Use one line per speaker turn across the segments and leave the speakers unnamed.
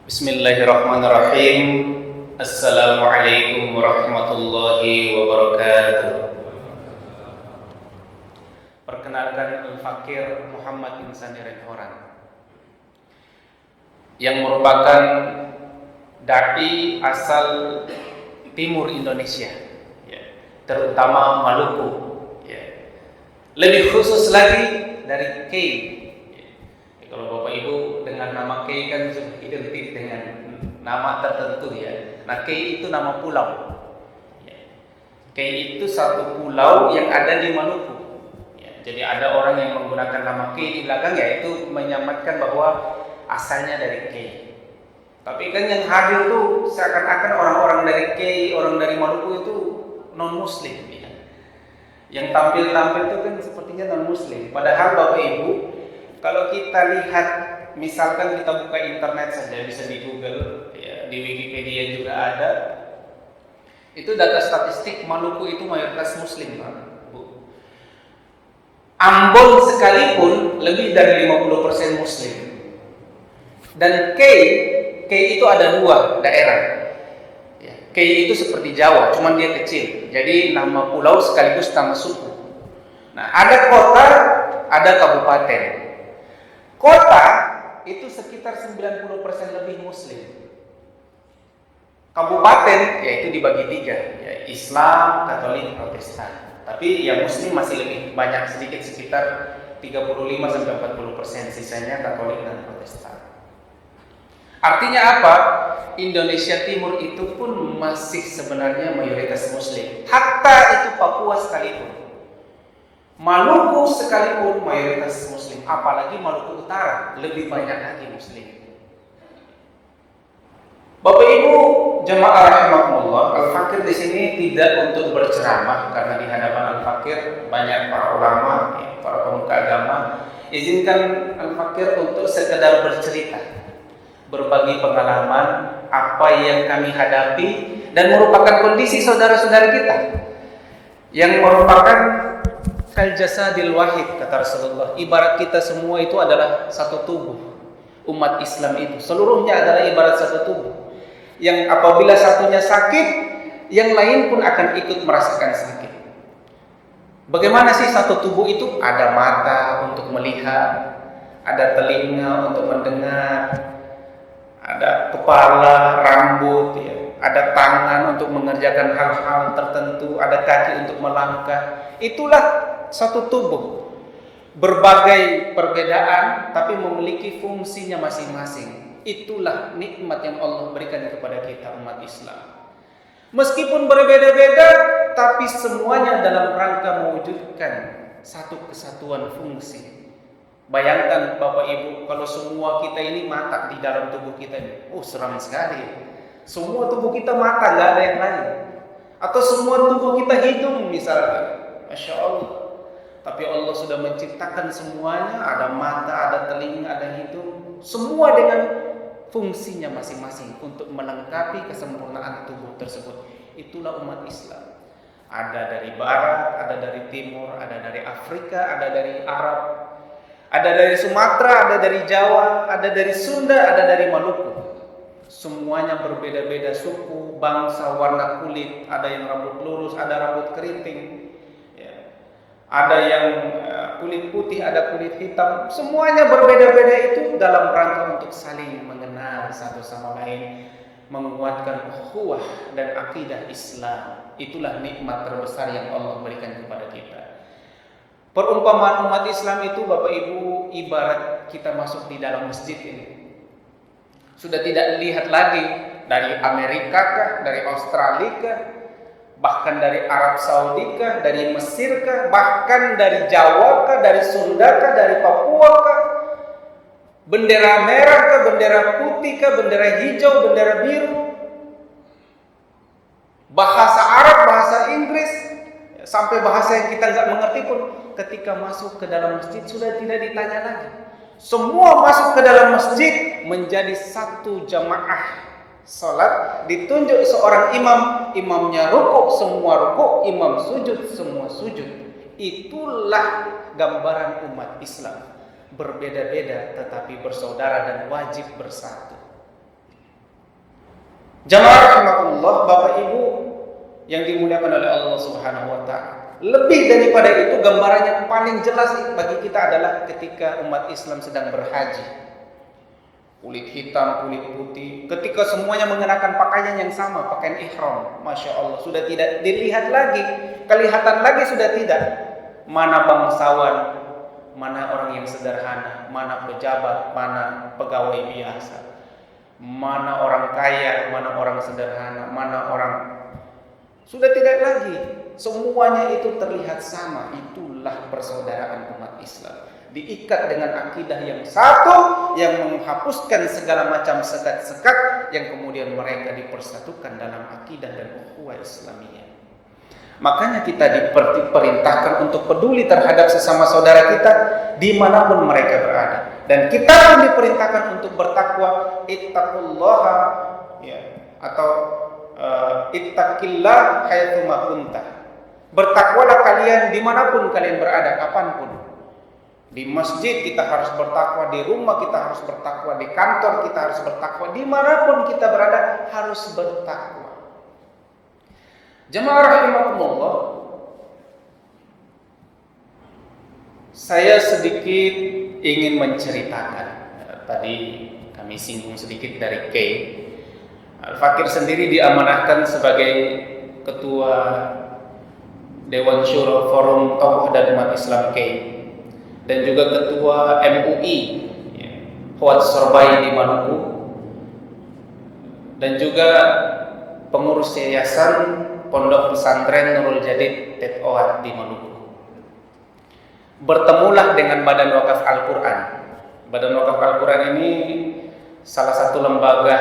Bismillahirrahmanirrahim. Assalamualaikum warahmatullahi wabarakatuh. Perkenalkan Al-Fakir Muhammad Insani Renhoran, yang merupakan dai asal timur Indonesia, terutama Maluku. Lebih khusus lagi dari K. Kalau Bapak Ibu dengan nama K kan sudah identik dengan nama tertentu ya. Nah, K itu nama pulau. K itu satu pulau yang ada di Maluku. Jadi ada orang yang menggunakan nama K di belakang, yaitu menyamatkan bahwa asalnya dari K. Tapi kan yang hadir tuh seakan-akan orang-orang dari K, orang dari Maluku itu non Muslim. Yang tampil-tampil itu kan sepertinya non Muslim. Padahal Bapak Ibu, kalau kita lihat, misalkan kita buka internet saja, bisa di Google, di Wikipedia juga ada. Itu data statistik Maluku itu mayoritas Muslim, Bu. Ambon sekalipun lebih dari 50% Muslim. Dan K itu ada dua daerah. K itu seperti Jawa, cuman dia kecil. Jadi nama pulau sekaligus nama suku. Nah, ada kota, ada kabupaten. Kota itu sekitar 90% lebih Muslim. Kabupaten yaitu dibagi tiga, Islam, Katolik, Protestan. Tapi yang Muslim masih lebih banyak, sedikit, sekitar 35-40%, sisanya Katolik dan Protestan. Artinya apa? Indonesia Timur itu pun masih sebenarnya mayoritas Muslim. Hatta itu Papua sekalipun, Maluku sekalipun mayoritas Muslim, apalagi Maluku Utara lebih banyak lagi Muslim. Bapak Ibu jemaah rahimakumullah, Al-Fakir di sini tidak untuk berceramah, karena di hadapan Al-Fakir banyak para ulama, para pemuka agama. Izinkan Al-Fakir untuk sekedar bercerita, berbagi pengalaman apa yang kami hadapi dan merupakan kondisi saudara-saudara kita yang merupakan kal jasadil wahid, kata Rasulullah. Ibarat kita semua itu adalah satu tubuh. Umat Islam itu seluruhnya adalah ibarat satu tubuh, yang apabila satunya sakit, yang lain pun akan ikut merasakan sakit. Bagaimana sih satu tubuh itu? Ada mata untuk melihat, ada telinga untuk mendengar, ada kepala, rambut, ada tangan untuk mengerjakan hal-hal tertentu, ada kaki untuk melangkah. Itulah satu tubuh, berbagai perbedaan tapi memiliki fungsinya masing-masing. Itulah nikmat yang Allah berikan kepada kita umat Islam. Meskipun berbeda-beda, tapi semuanya dalam rangka mewujudkan satu kesatuan fungsi. Bayangkan Bapak Ibu, kalau semua kita ini mata di dalam tubuh kita ini, seram sekali. Semua tubuh kita mata, nggak ada yang lain. Atau semua tubuh kita hidung misalkan, Masya Allah. Tapi Allah sudah menciptakan semuanya, ada mata, ada telinga, ada hidung, semua dengan fungsinya masing-masing untuk melengkapi kesempurnaan tubuh tersebut. Itulah umat Islam. Ada dari barat, ada dari timur, ada dari Afrika, ada dari Arab, ada dari Sumatera, ada dari Jawa, ada dari Sunda, ada dari Maluku. Semuanya berbeda-beda suku, bangsa, warna kulit. Ada yang rambut lurus, ada rambut keriting, ada yang kulit putih, ada kulit hitam. Semuanya berbeda-beda itu dalam rangka untuk saling mengenal satu sama lain, menguatkan ukhuwah dan akidah Islam. Itulah nikmat terbesar yang Allah berikan kepada kita. Perumpamaan umat Islam itu, Bapak Ibu, ibarat kita masuk di dalam masjid ini. Sudah tidak dilihat lagi dari Amerika kah, dari Australia kah, bahkan dari Arab Saudi kah, dari Mesir kah, bahkan dari Jawa kah, dari Sunda kah, dari Papua kah, bendera merah kah, bendera putih kah, bendera hijau, bendera biru, bahasa Arab, bahasa Inggris, sampai bahasa yang kita nggak mengerti pun, ketika masuk ke dalam masjid sudah tidak ditanya lagi. Semua masuk ke dalam masjid menjadi satu jamaah salat, ditunjuk seorang imam, imamnya rukuk, semua rukuk, imam sujud, semua sujud. Itulah gambaran umat Islam. Berbeda-beda tetapi bersaudara dan wajib bersatu. Jamaah rahimakumullah, Bapak Ibu yang dimuliakan oleh Allah Subhanahu wa taala. Lebih daripada itu, gambaran yang paling jelas bagi kita adalah ketika umat Islam sedang berhaji. Kulit hitam, kulit putih, ketika semuanya mengenakan pakaian yang sama, pakaian ihram, Masya Allah, sudah tidak dilihat lagi, kelihatan lagi sudah tidak mana bangsawan, mana orang yang sederhana, mana pejabat, mana pegawai biasa, mana orang kaya, mana orang sederhana, mana orang, sudah tidak lagi, semuanya itu terlihat sama. Itulah persaudaraan umat Islam, diikat dengan akidah yang satu, yang menghapuskan segala macam sekat-sekat, yang kemudian mereka dipersatukan dalam akidah dan ukhuwah Islamiyah. Makanya kita diperintahkan untuk peduli terhadap sesama saudara kita dimanapun mereka berada, dan kita pun diperintahkan untuk bertakwa, ittaqullaha, ya, atau ittaqillah haitsu ma kunta. Bertakwalah kalian dimanapun kalian berada, kapanpun. Di masjid kita harus bertakwa, di rumah kita harus bertakwa, di kantor kita harus bertakwa, dimanapun kita berada harus bertakwa. Jemaah rahimakumullah, saya sedikit ingin menceritakan. Tadi kami singgung sedikit dari Kay. Al-Fakir sendiri diamanahkan sebagai Ketua Dewan Syuro Forum Tokoh dan Umat Islam Kay, dan juga Ketua MUI Huat Sorbai di Maluku, dan juga pengurus yayasan Pondok Pesantren Nurul Jadid Tet Oat di Maluku. Bertemulah dengan Badan Wakaf Al-Quran. Badan Wakaf Al-Quran ini salah satu lembaga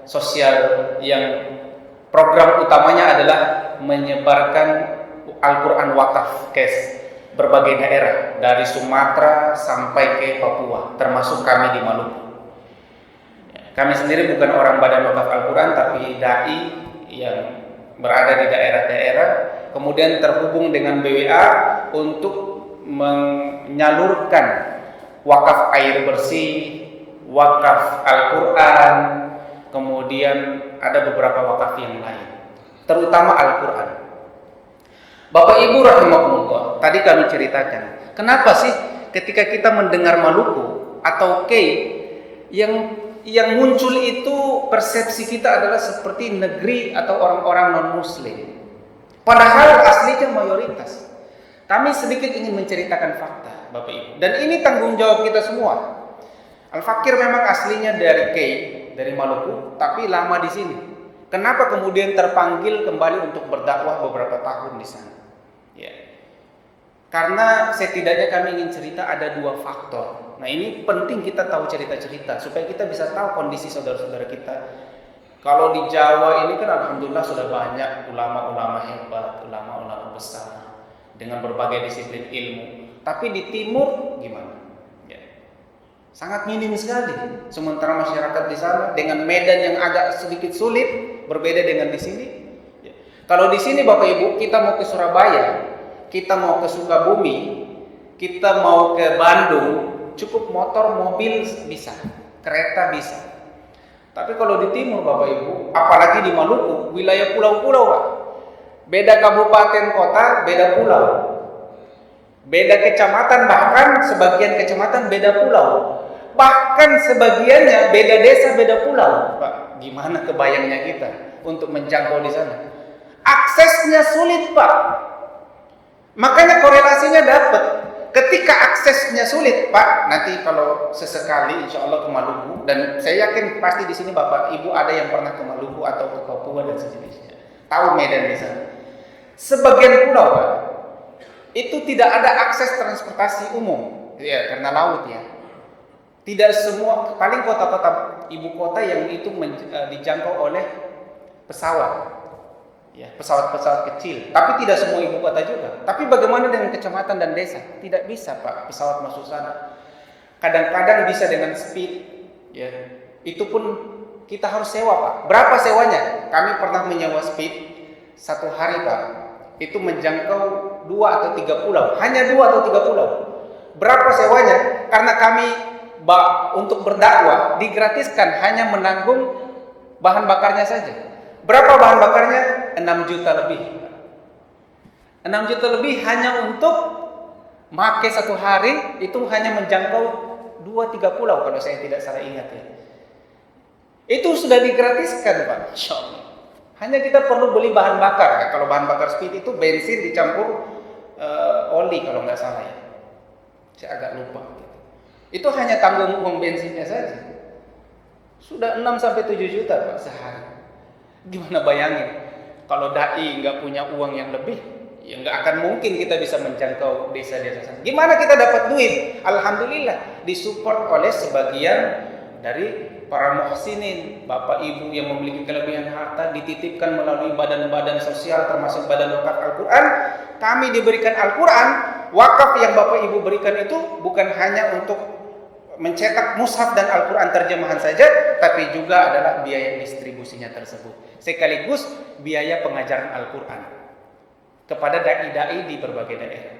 sosial yang program utamanya adalah menyebarkan Al-Quran wakaf ke berbagai daerah, dari Sumatera sampai ke Papua, termasuk kami di Maluku. Kami sendiri bukan orang Badan Wakaf Al-Quran, tapi dai yang berada di daerah-daerah, kemudian terhubung dengan BWA untuk menyalurkan wakaf air bersih, wakaf Al-Quran, kemudian ada beberapa wakaf yang lain, terutama Al-Quran. Bapak Ibu rahimakumullah, tadi kami ceritakan, kenapa sih ketika kita mendengar Maluku atau Kay, yang muncul itu persepsi kita adalah seperti negeri atau orang-orang non-muslim. Padahal aslinya mayoritas. Kami sedikit ingin menceritakan fakta, Bapak Ibu. Dan ini tanggung jawab kita semua. Al-Fakir memang aslinya dari Kay, dari Maluku, tapi lama di sini. Kenapa kemudian terpanggil kembali untuk berdakwah beberapa tahun di sana? Ya. Karena setidaknya kami ingin cerita ada dua faktor. Nah, ini penting kita tahu cerita-cerita supaya kita bisa tahu kondisi saudara-saudara kita. Kalau di Jawa ini kan alhamdulillah sudah banyak ulama-ulama hebat, ulama-ulama besar dengan berbagai disiplin ilmu. Tapi di timur gimana? Ya. Sangat minim sekali. Sementara masyarakat di sana dengan medan yang agak sedikit sulit, berbeda dengan di sini. Ya. Kalau di sini Bapak Ibu, kita mau ke Surabaya, kita mau ke Sukabumi, kita mau ke Bandung, cukup motor, mobil bisa, kereta bisa. Tapi kalau di timur Bapak Ibu, apalagi di Maluku, wilayah pulau-pulau Pak. Beda kabupaten kota, beda pulau. Beda kecamatan, bahkan sebagian kecamatan beda pulau. Bahkan sebagiannya beda desa, beda pulau. Pak, gimana kebayangnya kita untuk menjangkau di sana? Aksesnya sulit Pak. Makanya korelasinya dapat. Ketika aksesnya sulit, Pak, nanti kalau sesekali insya Allah ke Maluku, dan saya yakin pasti di sini Bapak Ibu ada yang pernah ke Maluku atau ke Papua dan sejenisnya, tahu medan di sana. Sebagian pulau, Pak, itu tidak ada akses transportasi umum, ya karena laut ya. Tidak semua, paling kota-kota ibu kota yang itu dijangkau oleh pesawat. Ya, pesawat-pesawat kecil, tapi tidak semua ibu kota juga. Tapi bagaimana dengan kecamatan dan desa? Tidak bisa Pak, pesawat masuk sana. Kadang-kadang bisa dengan speed, ya. Itu pun kita harus sewa Pak. Berapa sewanya? Kami pernah menyewa speed 1 hari Pak. Itu menjangkau 2 atau 3 pulau. Hanya 2 atau 3 pulau. Berapa sewanya? Karena kami untuk berdakwah digratiskan, hanya menanggung bahan bakarnya saja. Berapa bahan bakarnya? 6 juta lebih. 6 juta lebih hanya untuk make satu hari, itu hanya menjangkau 2-3 pulau kalau saya tidak salah ingat ya. Itu sudah digratiskan Pak, Insya Allah. Hanya kita perlu beli bahan bakar. Ya. Kalau bahan bakar speed itu bensin dicampur oli kalau nggak salah ya. Saya agak lupa. Itu hanya tanggung uang bensinnya saja. Sudah 6-7 juta Pak sehari. Gimana bayangin? Kalau dai nggak punya uang yang lebih, ya nggak akan mungkin kita bisa menjangkau desa-desa sana. Gimana kita dapat duit? Alhamdulillah disupport oleh sebagian dari para muhsinin, bapak ibu yang memiliki kelebihan harta dititipkan melalui badan-badan sosial termasuk badan wakaf Al-Quran. Kami diberikan Al-Quran, wakaf yang bapak ibu berikan itu bukan hanya untuk mencetak mushaf dan Al-Quran terjemahan saja, tapi juga adalah biaya distribusinya tersebut, sekaligus biaya pengajaran Al-Quran kepada dai-dai di berbagai daerah.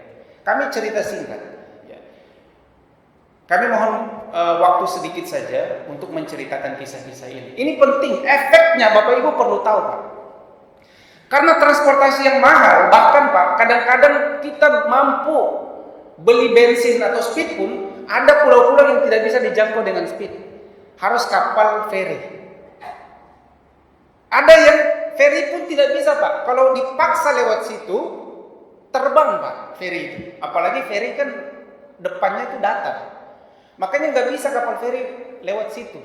Kami cerita singkat ya. Kami mohon waktu sedikit saja untuk menceritakan kisah-kisah ini. Ini penting, efeknya Bapak Ibu perlu tahu Pak. Karena transportasi yang mahal, bahkan Pak, kadang-kadang kita mampu beli bensin atau speed pun, ada pulau-pulau yang tidak bisa dijangkau dengan speed. Harus kapal feri. Ada yang feri pun tidak bisa Pak. Kalau dipaksa lewat situ, terbang Pak feri itu. Apalagi feri kan depannya itu datar. Makanya nggak bisa kapal feri lewat situ.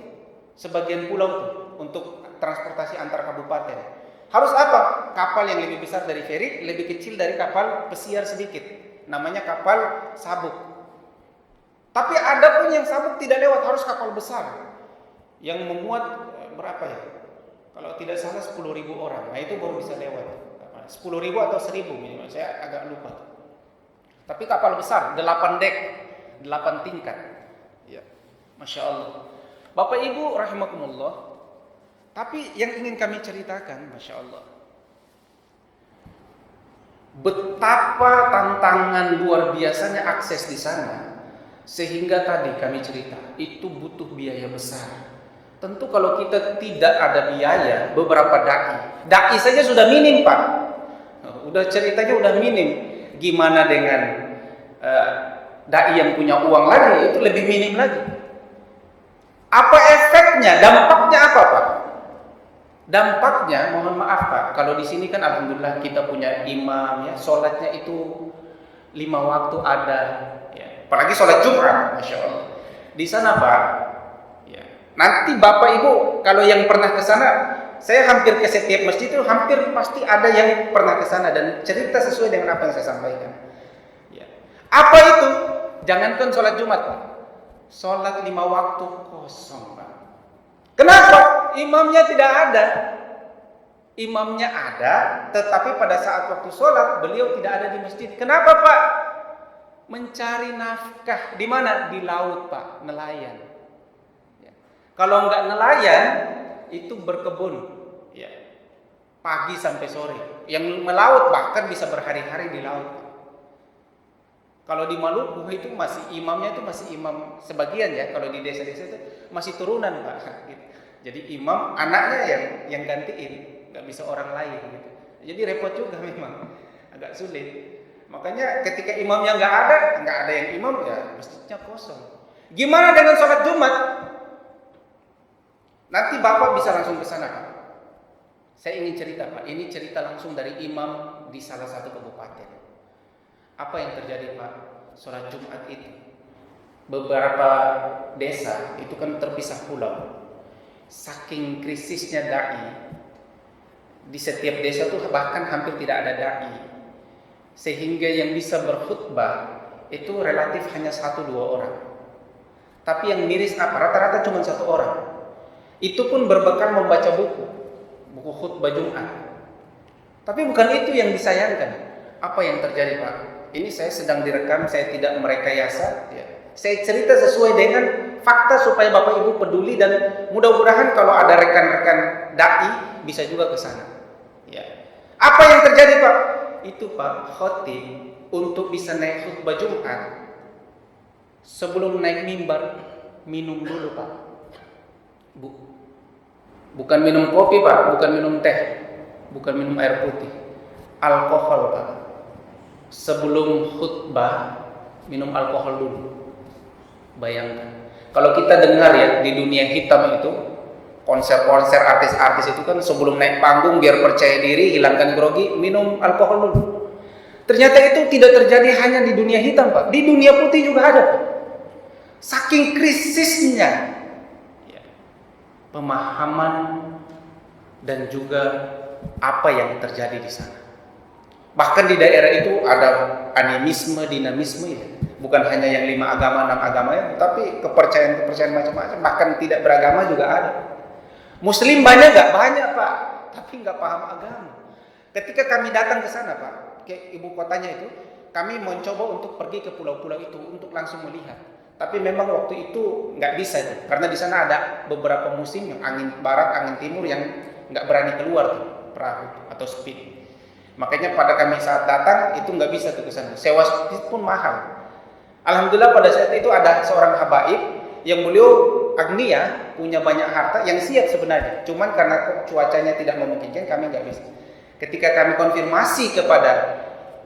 Sebagian pulau tuh untuk transportasi antar kabupaten. Harus apa? Kapal yang lebih besar dari feri, lebih kecil dari kapal pesiar sedikit. Namanya kapal sabuk. Tapi ada pun yang sabuk tidak lewat, harus kapal besar. Yang memuat berapa ya? Kalau tidak salah 10.000 orang. Nah itu baru bisa lewat. 10.000 atau 1.000 minimal. Saya agak lupa. Tapi kapal besar, 8 dek, 8 tingkat. Ya, Masya Allah. Bapak Ibu rahimakumullah. Tapi yang ingin kami ceritakan, Masya Allah, betapa tantangan luar biasanya akses di sana, sehingga tadi kami cerita itu butuh biaya besar. Tentu kalau kita tidak ada biaya, beberapa dai saja sudah minim Pak. Udah ceritanya udah minim. Gimana dengan dai yang punya uang lagi, itu lebih minim lagi. Apa efeknya? Dampaknya apa Pak? Dampaknya, mohon maaf Pak, kalau di sini kan alhamdulillah kita punya imam ya, sholatnya itu 5 waktu ada, ya. Apalagi sholat Jumat, Masya Allah. Di sana Pak, ya. Nanti Bapak Ibu kalau yang pernah ke sana, saya hampir ke setiap masjid itu hampir pasti ada yang pernah ke sana dan cerita sesuai dengan apa yang saya sampaikan. Ya. Apa itu? Jangankan sholat Jumat Pak, sholat 5 waktu kosong Pak. Kenapa? Imamnya tidak ada. Imamnya ada, tetapi pada saat waktu sholat beliau tidak ada di masjid. Kenapa Pak? Mencari nafkah. Di mana? Di laut Pak, nelayan. Ya. Kalau nggak nelayan, itu berkebun. Ya. Pagi sampai sore. Yang melaut bahkan bisa berhari-hari di laut. Kalau di Maluku itu masih imamnya itu masih imam sebagian ya. Kalau di desa-desa itu masih turunan Pak. Gitu. Jadi imam anaknya yang gantiin, nggak bisa orang lain. Gitu. Jadi repot juga memang, agak sulit. Makanya ketika imamnya nggak ada yang imam ya masjidnya kosong. Gimana dengan sholat Jumat? Nanti Bapak bisa langsung ke sana Pak. Saya ingin cerita Pak. Ini cerita langsung dari imam di salah satu kabupaten. Apa yang terjadi Pak? Sholat Jumat itu beberapa desa itu kan terpisah pulau. Saking krisisnya dai, di setiap desa tuh bahkan hampir tidak ada dai, sehingga yang bisa berkhutbah itu relatif hanya 1-2 orang. Tapi yang miris apa? Rata-rata cuma 1 orang. Itu pun berbekal membaca buku khutbah Jumat. Tapi bukan itu yang disayangkan. Apa yang terjadi Pak? Ini saya sedang direkam, saya tidak merekayasa. Ya. Saya cerita sesuai dengan fakta supaya Bapak Ibu peduli dan mudah-mudahan kalau ada rekan-rekan dai bisa juga ke sana. Ya. Apa yang terjadi Pak? Itu Pak, khotib untuk bisa naik khutbah Jumat, sebelum naik mimbar minum dulu Pak. Bu, Bukan minum kopi Pak, bukan minum teh, bukan minum air putih. Alkohol Pak. Sebelum khutbah minum alkohol dulu. Bayangkan. Kalau kita dengar ya di dunia hitam itu, konser-konser artis-artis itu kan sebelum naik panggung biar percaya diri, hilangkan grogi, minum alkohol dulu. Ternyata itu tidak terjadi hanya di dunia hitam Pak, di dunia putih juga ada Pak. Saking krisisnya ya, pemahaman dan juga apa yang terjadi di sana. Bahkan di daerah itu ada animisme, dinamisme ya. Bukan hanya yang 5 agama, 6 agama ya, tapi kepercayaan-kepercayaan macam-macam, bahkan tidak beragama juga ada. Muslim banyak nggak? Banyak Pak, tapi nggak paham agama. Ketika kami datang ke sana Pak, ke ibu kotanya itu, kami mencoba untuk pergi ke pulau-pulau itu untuk langsung melihat. Tapi memang waktu itu nggak bisa itu, karena di sana ada beberapa musim yang angin barat, angin timur yang nggak berani keluar tuh, perahu atau speed. Makanya pada kami saat datang itu nggak bisa tuh ke sana. Sewa speed pun mahal. Alhamdulillah pada saat itu ada seorang habaib yang beliau agnia, punya banyak harta, yang siap sebenarnya. Cuman karena cuacanya tidak memungkinkan kami nggak bisa. Ketika kami konfirmasi kepada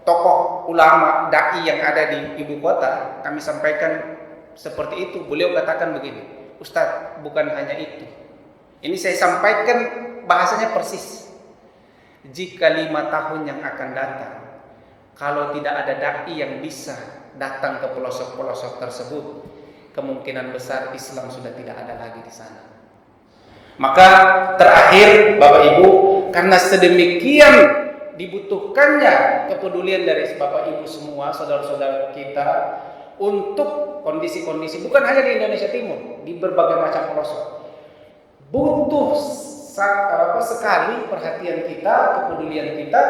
tokoh ulama dai yang ada di ibu kota, kami sampaikan seperti itu. Beliau katakan begini, Ustadz, bukan hanya itu. Ini saya sampaikan bahasanya persis. Jika 5 tahun yang akan datang, kalau tidak ada dai yang bisa datang ke pelosok-pelosok tersebut, kemungkinan besar Islam sudah tidak ada lagi di sana. Maka terakhir Bapak Ibu, karena sedemikian dibutuhkannya kepedulian dari Bapak Ibu semua, saudara-saudara kita, untuk kondisi-kondisi bukan hanya di Indonesia Timur, di berbagai macam pelosok, butuh sekali perhatian kita, kepedulian kita.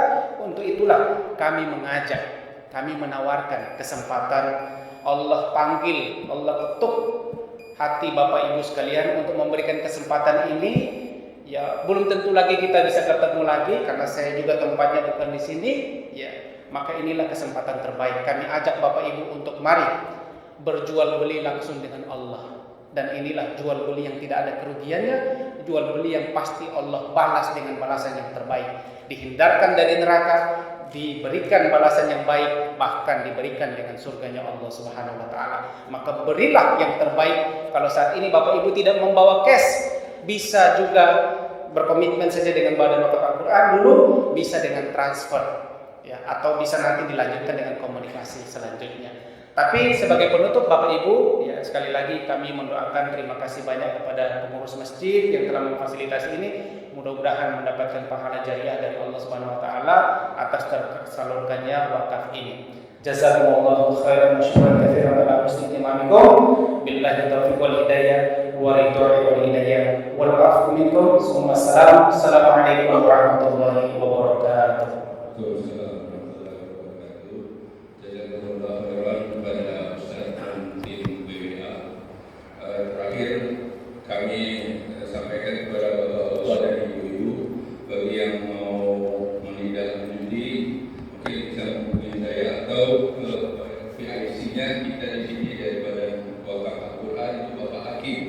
Untuk itulah kami mengajak, kami menawarkan kesempatan. Allah panggil, Allah ketuk hati Bapak Ibu sekalian untuk memberikan kesempatan ini. Ya, belum tentu lagi kita bisa ketemu lagi karena saya juga tempatnya bukan di sini. Ya, maka inilah kesempatan terbaik. Kami ajak Bapak Ibu untuk mari berjual beli langsung dengan Allah. Dan inilah jual beli yang tidak ada kerugiannya, jual beli yang pasti Allah balas dengan balasan yang terbaik. Dihindarkan dari neraka, diberikan balasan yang baik, bahkan diberikan dengan surganya Allah Subhanahu wa taala. Maka berilah yang terbaik. Kalau saat ini Bapak Ibu tidak membawa cash, bisa juga berkomitmen saja dengan Badan Wakaf Al-Quran dulu, bisa dengan transfer ya, atau bisa nanti dilanjutkan dengan komunikasi selanjutnya. Tapi sebagai penutup Bapak Ibu, ya sekali lagi kami mendoakan terima kasih banyak kepada pengurus masjid yang telah memfasilitasi ini. Mudah-mudahan mendapatkan pahala jariah dari Allah Subhanahu wa taala atas tersalurkannya wakaf ini. Jazakumullahu khairan wa syukran katsiran ala husni istimamikum. Billahi taufiq wal hidayah wa ridha wal hidayah wal afu minkum. Assalamualaikum warahmatullahi wabarakatuh.
Kami sampaikan kepada bapak-bapak dan ibu-ibu, bagi yang mau menindaklanjuti mungkin bisa menghubungi saya atau PIC-nya kita di sini dari Badan Wakaf Al-Quran itu Bapak Hakim.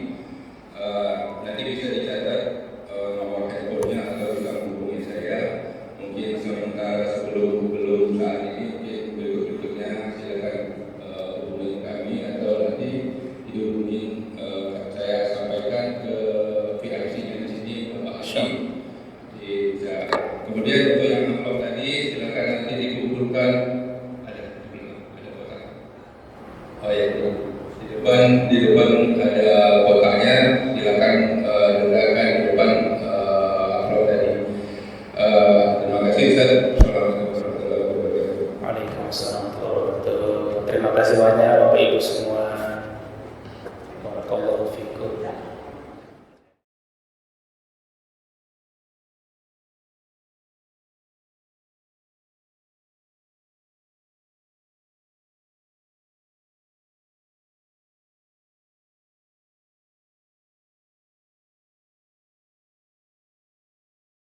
Nanti bisa dicatat nomor handphonenya atau bisa menghubungi saya. Mungkin sementara sebelum saat ini mungkin berikutnya silakan hubungi kami atau nanti dihubungi. Saya sampaikan ke PIC-nya di sini Bapak Hakim. Kemudian untuk yang amplop tadi silakan nanti dikumpulkan. Ada kotak. Oh ya, di depan ada kotaknya. Silakan letakkan di depan amplop tadi. Terima kasih Ustaz.
Waalaikumsalam warahmatullahi wabarakatuh. Terima kasih banyak Bapak Ibu semua.